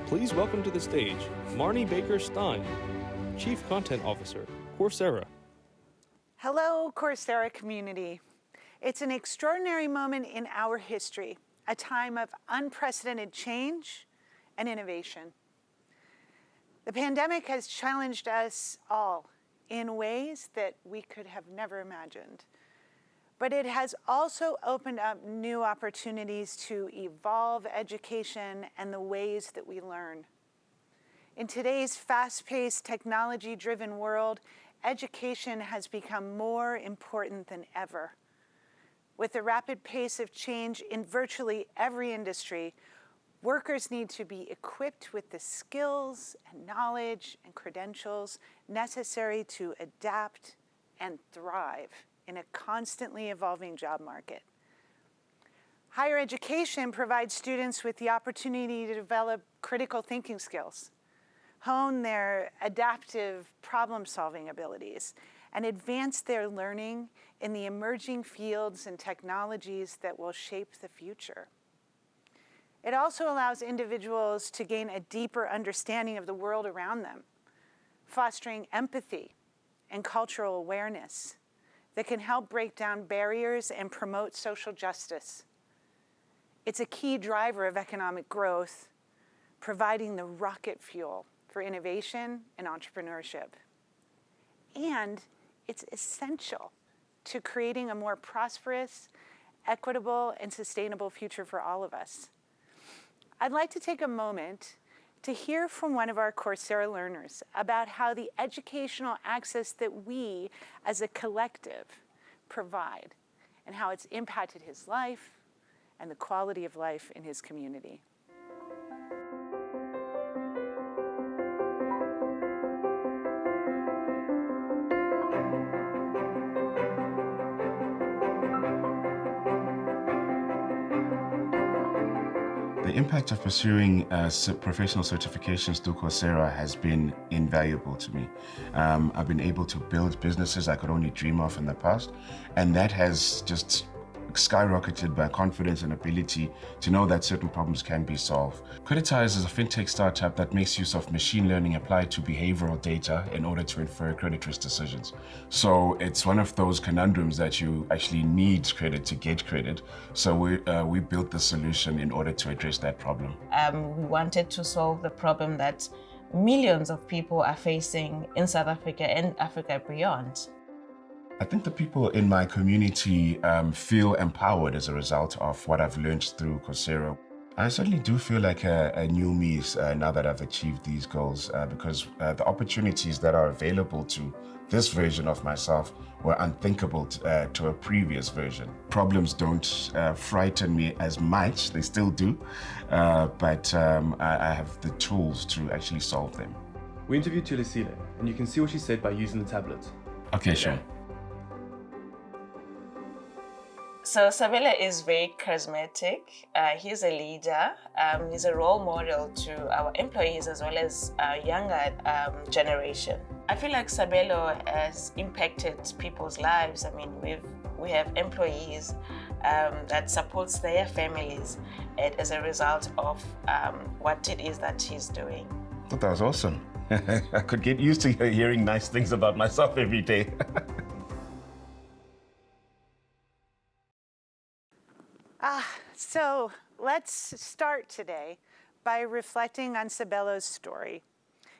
Please welcome to the stage Marnie Baker-Stein, Chief Content Officer, Coursera. Hello, Coursera community. It's an extraordinary moment in our history, a time of unprecedented change and innovation. The pandemic has challenged us all in ways that we could have never imagined. But it has also opened up new opportunities to evolve education and the ways that we learn. In today's fast-paced, technology-driven world, education has become more important than ever. With the rapid pace of change in virtually every industry, workers need to be equipped with the skills and knowledge and credentials necessary to adapt and thrive in a constantly evolving job market. Higher education provides students with the opportunity to develop critical thinking skills, hone their adaptive problem-solving abilities, and advance their learning in the emerging fields and technologies that will shape the future. It also allows individuals to gain a deeper understanding of the world around them, fostering empathy and cultural awareness that can help break down barriers and promote social justice. It's a key driver of economic growth, providing the rocket fuel for innovation and entrepreneurship. And it's essential to creating a more prosperous, equitable, and sustainable future for all of us. I'd like to take a moment to hear from one of our Coursera learners about how the educational access that we as a collective provide and how it's impacted his life and the quality of life in his community. The impact of pursuing professional certifications through Coursera has been invaluable to me. I've been able to build businesses I could only dream of in the past, and that has just skyrocketed my confidence and ability to know that certain problems can be solved. Creditize is a fintech startup that makes use of machine learning applied to behavioral data in order to infer credit risk decisions. So it's one of those conundrums that you actually need credit to get credit. So we built the solution in order to address that problem. We wanted to solve the problem that millions of people are facing in South Africa and Africa beyond. I think the people in my community feel empowered as a result of what I've learned through Coursera. I certainly do feel like a new me now that I've achieved these goals because the opportunities that are available to this version of myself were unthinkable to a previous version. Problems don't frighten me as much, they still do, but I have the tools to actually solve them. We interviewed Tulisile, and you can see what she said by using the tablet. Okay, sure. So Sabelo is very charismatic. He's a leader. He's a role model to our employees as well as our younger generation. I feel like Sabelo has impacted people's lives. I mean, we have employees that supports their families as a result of what it is that he's doing. I thought that was awesome. I could get used to hearing nice things about myself every day. So let's start today by reflecting on Sabelo's story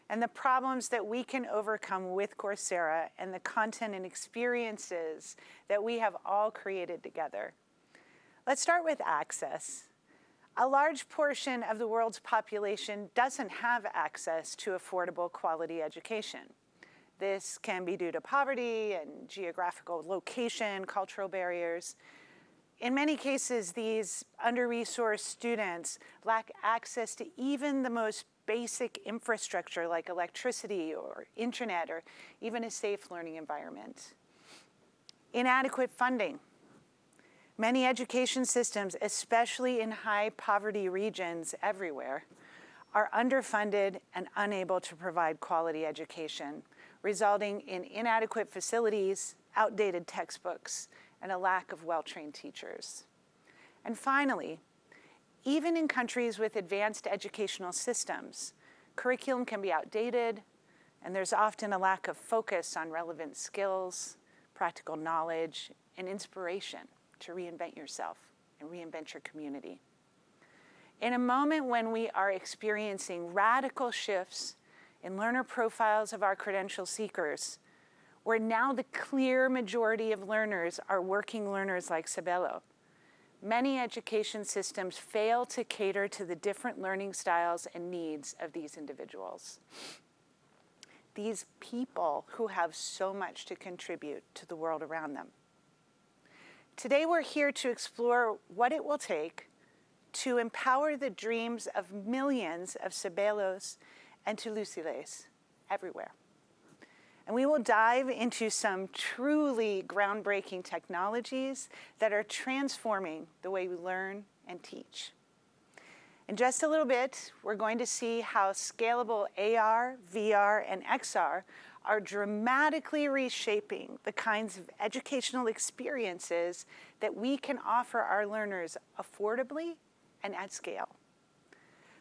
and the problems that we can overcome with Coursera and the content and experiences that we have all created together. Let's start with access. A large portion of the world's population doesn't have access to affordable quality education. This can be due to poverty and geographical location, cultural barriers. In many cases, these under-resourced students lack access to even the most basic infrastructure like electricity or internet or even a safe learning environment. Inadequate funding. Many education systems, especially in high poverty regions everywhere, are underfunded and unable to provide quality education, resulting in inadequate facilities, outdated textbooks, and a lack of well-trained teachers. And finally, Even in countries with advanced educational systems, curriculum can be outdated, and there's often a lack of focus on relevant skills, practical knowledge, and inspiration to reinvent yourself and reinvent your community. In a moment when we are experiencing radical shifts in learner profiles of our credential seekers, where now the clear majority of learners are working learners like Sabelo, many education systems fail to cater to the different learning styles and needs of these individuals. These people who have so much to contribute to the world around them. Today we're here to explore what it will take to empower the dreams of millions of Sabelos and Toulousiles everywhere. And we will dive into some truly groundbreaking technologies that are transforming the way we learn and teach. In just a little bit, we're going to see how scalable AR, VR, and XR are dramatically reshaping the kinds of educational experiences that we can offer our learners affordably and at scale.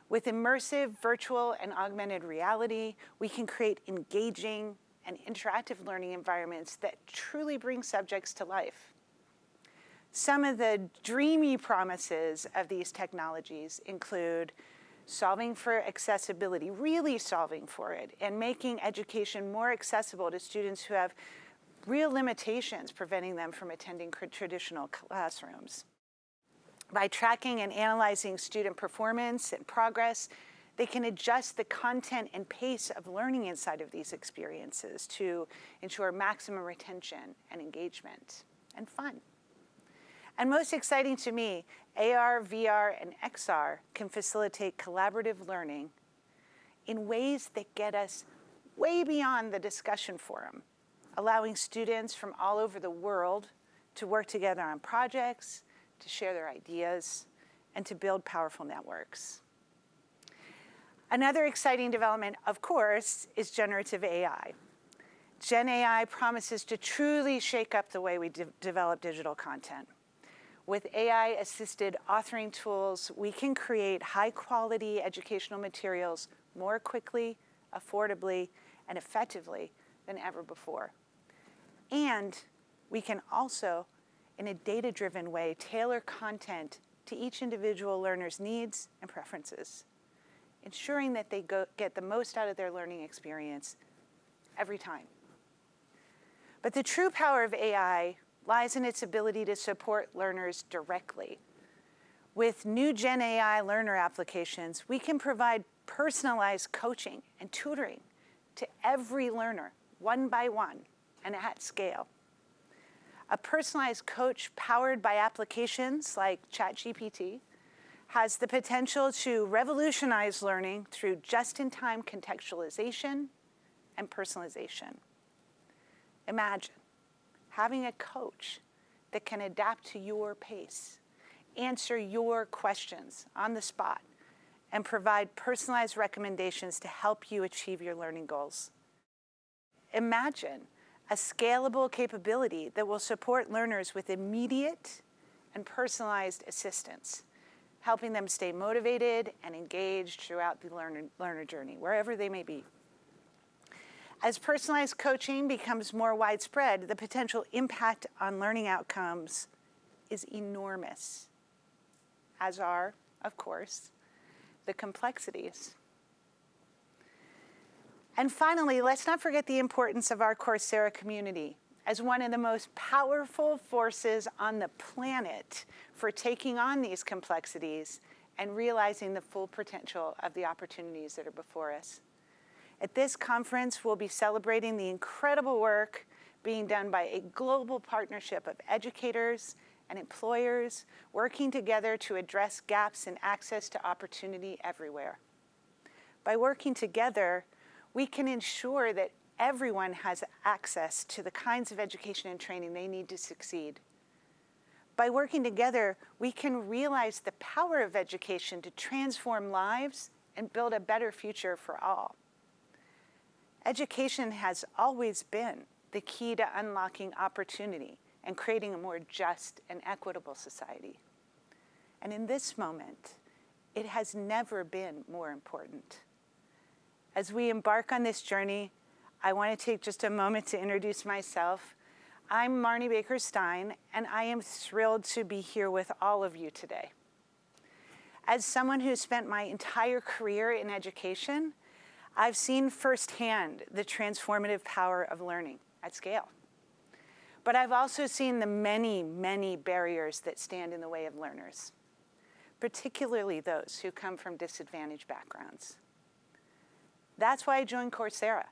With immersive virtual and augmented reality, we can create engaging and interactive learning environments that truly bring subjects to life. Some of the dreamy promises of these technologies include solving for accessibility, really solving for it, and making education more accessible to students who have real limitations preventing them from attending traditional classrooms. By tracking and analyzing student performance and progress, they can adjust the content and pace of learning inside of these experiences to ensure maximum retention and engagement and fun. And most exciting to me, AR, VR, and XR can facilitate collaborative learning in ways that get us way beyond the discussion forum, allowing students from all over the world to work together on projects, to share their ideas, and to build powerful networks. Another exciting development, of course, is generative AI. Gen AI promises to truly shake up the way we develop digital content. With AI-assisted authoring tools, we can create high-quality educational materials more quickly, affordably, and effectively than ever before. And we can also, in a data-driven way, tailor content to each individual learner's needs and preferences, ensuring that they get the most out of their learning experience every time. But the true power of AI lies in its ability to support learners directly. With new Gen AI learner applications, we can provide personalized coaching and tutoring to every learner, one by one, and at scale. A personalized coach powered by applications like ChatGPT has the potential to revolutionize learning through just-in-time contextualization and personalization. Imagine having a coach that can adapt to your pace, answer your questions on the spot, and provide personalized recommendations to help you achieve your learning goals. Imagine a scalable capability that will support learners with immediate and personalized assistance, helping them stay motivated and engaged throughout the learner journey, wherever they may be. As personalized coaching becomes more widespread, the potential impact on learning outcomes is enormous, as are, of course, the complexities. And finally, let's not forget the importance of our Coursera community as one of the most powerful forces on the planet for taking on these complexities and realizing the full potential of the opportunities that are before us. At this conference, we'll be celebrating the incredible work being done by a global partnership of educators and employers working together to address gaps in access to opportunity everywhere. By working together, we can ensure that everyone has access to the kinds of education and training they need to succeed. By working together, we can realize the power of education to transform lives and build a better future for all. Education has always been the key to unlocking opportunity and creating a more just and equitable society. And in this moment, it has never been more important. As we embark on this journey, I want to take just a moment to introduce myself. I'm Marnie Baker Stein, and I am thrilled to be here with all of you today. As someone who spent my entire career in education, I've seen firsthand the transformative power of learning at scale. But I've also seen the many, many barriers that stand in the way of learners, particularly those who come from disadvantaged backgrounds. That's why I joined Coursera.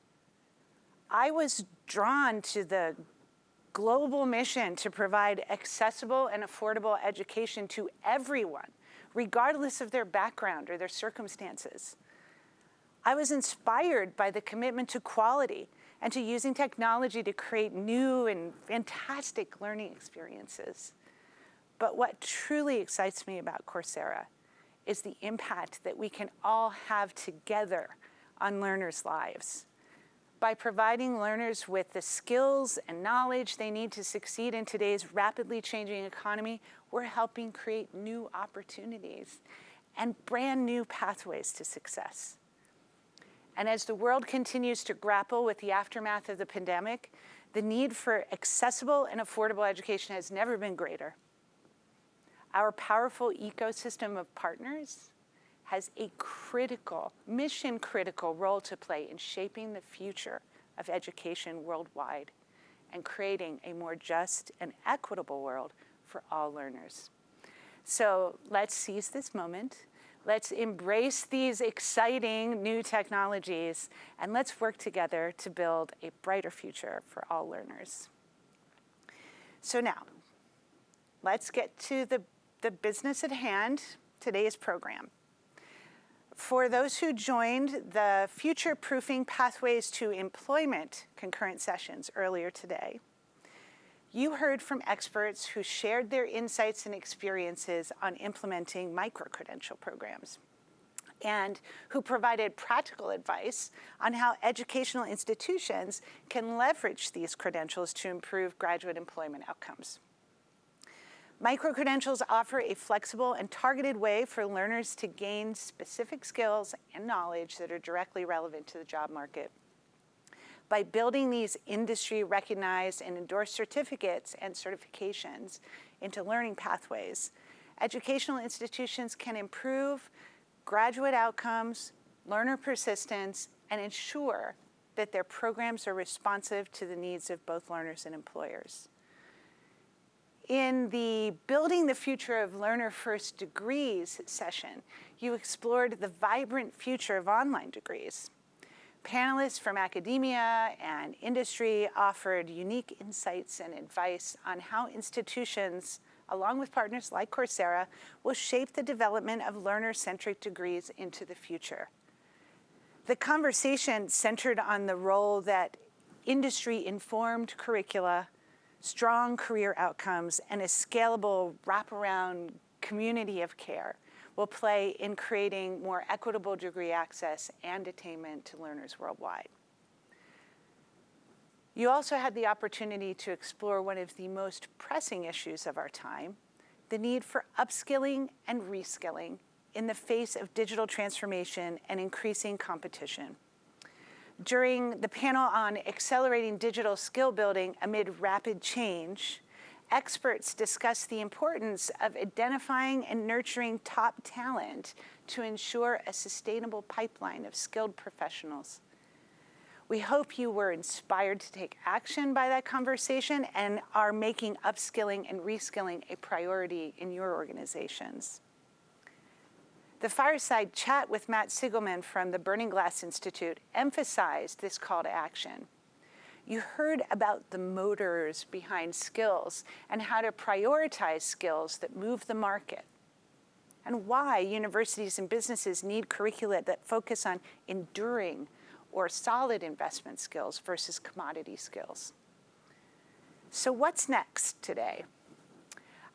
I was drawn to the global mission to provide accessible and affordable education to everyone, regardless of their background or their circumstances. I was inspired by the commitment to quality and to using technology to create new and fantastic learning experiences. But what truly excites me about Coursera is the impact that we can all have together on learners' lives. By providing learners with the skills and knowledge they need to succeed in today's rapidly changing economy, we're helping create new opportunities and brand new pathways to success. And as the world continues to grapple with the aftermath of the pandemic, the need for accessible and affordable education has never been greater. Our powerful ecosystem of partners has a critical, mission-critical role to play in shaping the future of education worldwide and creating a more just and equitable world for all learners. So let's seize this moment. Let's embrace these exciting new technologies, and let's work together to build a brighter future for all learners. So now, let's get to the business at hand, today's program. For those who joined the Future-Proofing Pathways to Employment concurrent sessions earlier today, you heard from experts who shared their insights and experiences on implementing micro-credential programs and who provided practical advice on how educational institutions can leverage these credentials to improve graduate employment outcomes. Micro-credentials offer a flexible and targeted way for learners to gain specific skills and knowledge that are directly relevant to the job market. By building these industry-recognized and endorsed certificates and certifications into learning pathways, educational institutions can improve graduate outcomes, learner persistence, and ensure that their programs are responsive to the needs of both learners and employers. In the Building the Future of Learner First Degrees session, you explored the vibrant future of online degrees. Panelists from academia and industry offered unique insights and advice on how institutions, along with partners like Coursera, will shape the development of learner-centric degrees into the future. The conversation centered on the role that industry-informed curricula, strong career outcomes, and a scalable wraparound community of care will play in creating more equitable degree access and attainment to learners worldwide. You also had the opportunity to explore one of the most pressing issues of our time, the need for upskilling and reskilling in the face of digital transformation and increasing competition. During the panel on accelerating digital skill building amid rapid change, experts discussed the importance of identifying and nurturing top talent to ensure a sustainable pipeline of skilled professionals. We hope you were inspired to take action by that conversation and are making upskilling and reskilling a priority in your organizations. The fireside chat with Matt Sigelman from the Burning Glass Institute emphasized this call to action. You heard about the motors behind skills and how to prioritize skills that move the market, and why universities and businesses need curricula that focus on enduring or solid investment skills versus commodity skills. So what's next today?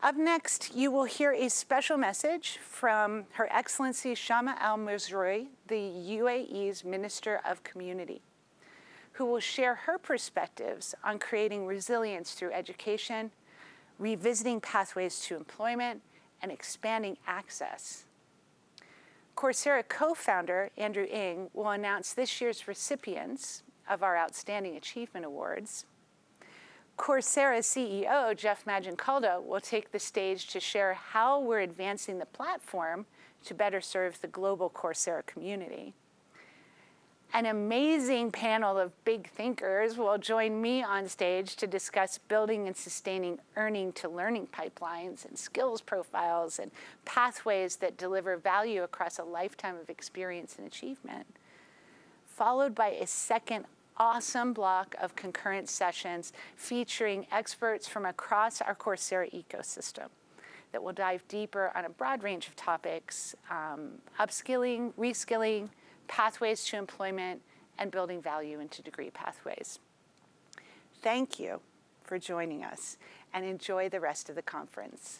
Up next, you will hear a special message from Her Excellency Shama Al-Mazroui, the UAE's Minister of Community, who will share her perspectives on creating resilience through education, revisiting pathways to employment, and expanding access. Coursera co-founder Andrew Ng will announce this year's recipients of our Outstanding Achievement Awards. Coursera CEO Jeff Maggioncalda will take the stage to share how we're advancing the platform to better serve the global Coursera community. An amazing panel of big thinkers will join me on stage to discuss building and sustaining earning-to-learning pipelines and skills profiles and pathways that deliver value across a lifetime of experience and achievement, followed by a second awesome block of concurrent sessions featuring experts from across our Coursera ecosystem that will dive deeper on a broad range of topics, upskilling, reskilling, pathways to employment, and building value into degree pathways. Thank you for joining us, and enjoy the rest of the conference.